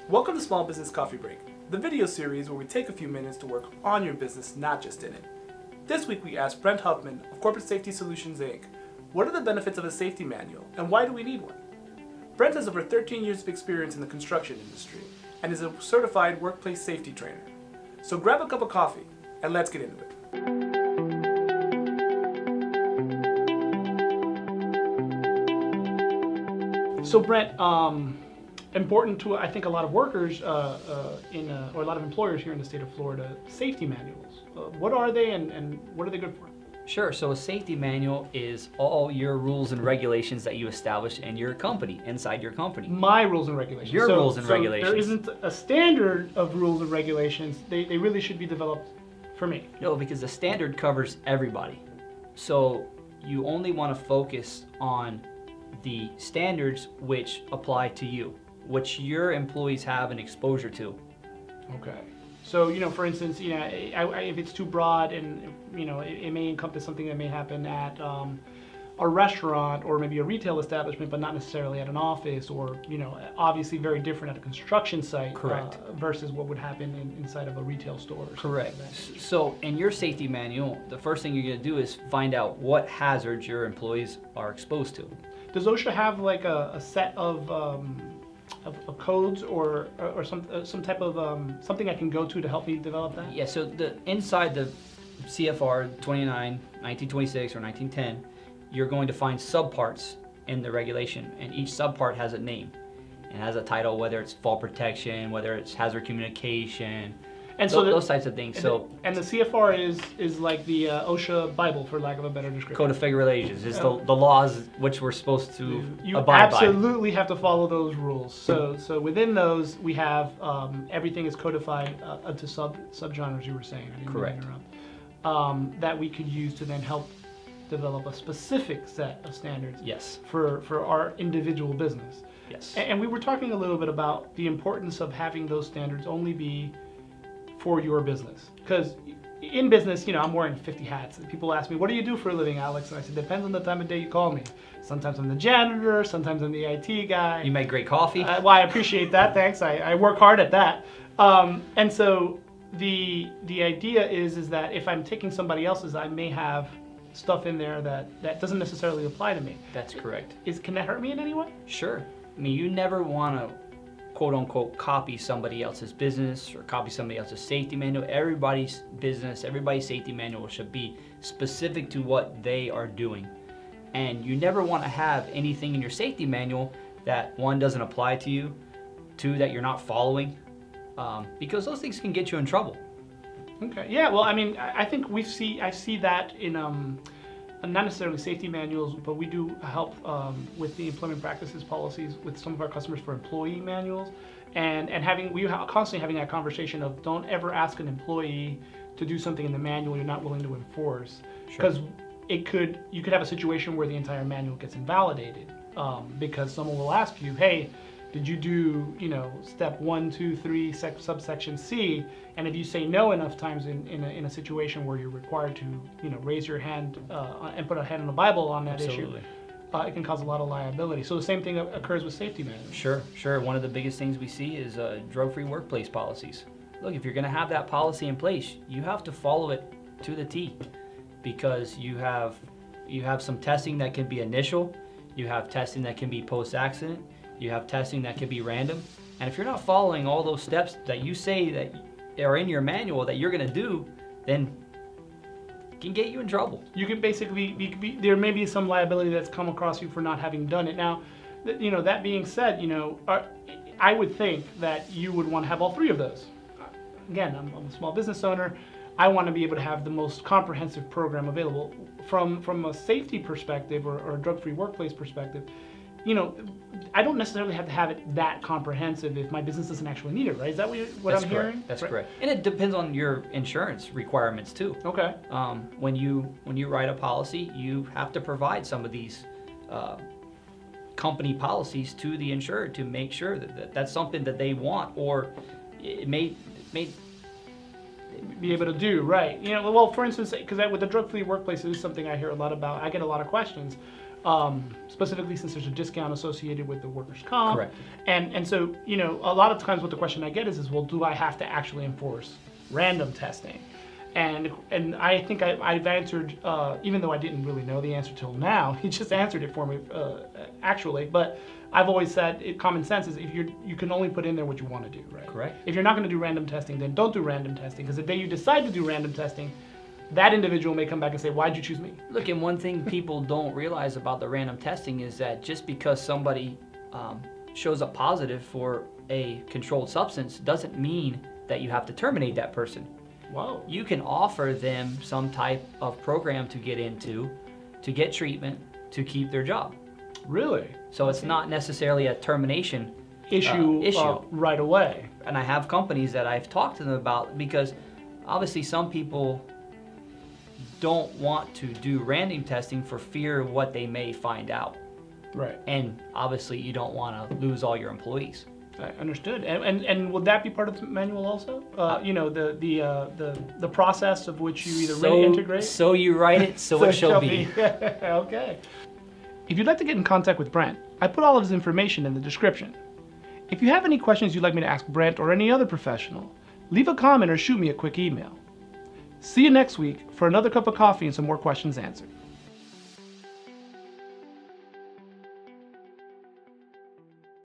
Welcome to Small Business Coffee Break, the video series where we take a few minutes to work on your business, not just in it. This week we asked Brent Huffman of Corporate Safety Solutions, Inc., what are the benefits of a safety manual and why do we need one? Brent has over 13 years of experience in the construction industry and is a certified workplace safety trainer. So grab a cup of coffee and let's get into it. So Brent, important to I think a lot of workers or a lot of employers here in the state of Florida, safety manuals. What are they and what are they good for? Sure. So a safety manual is all your rules and regulations that you establish in your company, inside your company. My rules and regulations. Your rules and regulations. There isn't a standard of rules and regulations. They really should be developed for me. No, because the standard covers everybody. So you only want to focus on the standards which apply to you, which your employees have an exposure to. Okay. So, for instance, if it's too broad and, it may encompass something that may happen at a restaurant or maybe a retail establishment, but not necessarily at an office or, obviously very different at a construction site. Correct. Versus what would happen inside of a retail store. Correct. Like So in your safety manual, the first thing you're going to do is find out what hazards your employees are exposed to. Does OSHA have like a set of codes or some type of something I can go to help me develop that? Yeah, so inside the CFR 1926 or 1910, you're going to find subparts in the regulation, and each subpart has a name and has a title, whether it's fall protection, whether it's hazard communication, and so those types of things. And the CFR is like the OSHA Bible, for lack of a better description. Code of Federal Regulations is the laws which we're supposed to you abide by. Absolutely have to follow those rules. So within those we have everything is codified to subgenres. You were saying. I didn't Correct. Interrupt. That we could use to then help develop a specific set of standards. Yes. For our individual business. Yes. And we were talking a little bit about the importance of having those standards only be for your business, because in business, I'm wearing 50 hats. And people ask me, "What do you do for a living, Alex?" And I said, "Depends on the time of day you call me. Sometimes I'm the janitor, sometimes I'm the IT guy." You make great coffee. Well, I appreciate that. Thanks. I work hard at that. And so the idea is that if I'm taking somebody else's, I may have stuff in there that doesn't necessarily apply to me. That's correct. Can that hurt me in any way? Sure. I mean, you never want to quote unquote copy somebody else's business or copy somebody else's safety manual. Everybody's business, everybody's safety manual should be specific to what they are doing. And you never want to have anything in your safety manual that one, doesn't apply to you, two, that you're not following, because those things can get you in trouble. Okay. Yeah. Well, I mean, I think I see that in not necessarily safety manuals, but we do help with the employment practices policies with some of our customers for employee manuals, and we are constantly having that conversation of don't ever ask an employee to do something in the manual you're not willing to enforce, because you could have a situation where the entire manual gets invalidated because someone will ask you, "Hey, did you do, step 1, 2, 3, subsection C?" And if you say no enough times in a situation where you're required to, raise your hand and put a hand on the Bible on that Absolutely. issue, it can cause a lot of liability. So the same thing occurs with safety manuals. Sure. One of the biggest things we see is drug-free workplace policies. Look, if you're going to have that policy in place, you have to follow it to the T, because you have some testing that can be initial, you have testing that can be post-accident, you have testing that could be random, and if you're not following all those steps that you say that are in your manual that you're going to do, then it can get you in trouble. You can basically there may be some liability that's come across you for not having done it. Now, that being said, I would think that you would want to have all three of those. Again, I'm a small business owner. I want to be able to have the most comprehensive program available from a safety perspective or a drug-free workplace perspective. I don't necessarily have to have it that comprehensive if my business doesn't actually need it, right? Is that what I'm hearing? That's right? correct. And it depends on your insurance requirements too. Okay. When you write a policy, you have to provide some of these company policies to the insured to make sure that that's something that they want, or it may be able to do, right? Well, for instance, because with the drug-free workplace, it is something I hear a lot about. I get a lot of questions specifically since there's a discount associated with the workers' comp. Correct. And so, you know, a lot of times what the question I get is well, do I have to actually enforce random testing? And I think I've answered, even though I didn't really know the answer till now, he just answered it for me, actually. But I've always said common sense is if you can only put in there what you want to do, right? Correct. If you're not going to do random testing, then don't do random testing, because the day you decide to do random testing, that individual may come back and say, why'd you choose me? Look, and one thing people don't realize about the random testing is that just because somebody shows up positive for a controlled substance doesn't mean that you have to terminate that person. Whoa. You can offer them some type of program to get into, to get treatment, to keep their job. Really? So it's not necessarily a termination Issue right away. And I have companies that I've talked to them about, because obviously some people don't want to do random testing for fear of what they may find out. Right. And obviously you don't want to lose all your employees. I understood. And would that be part of the manual also? You know, the process of which you either reintegrate? So you write it, so it shall be. Okay. If you'd like to get in contact with Brent, I put all of his information in the description. If you have any questions you'd like me to ask Brent or any other professional, leave a comment or shoot me a quick email. See you next week for another cup of coffee and some more questions answered.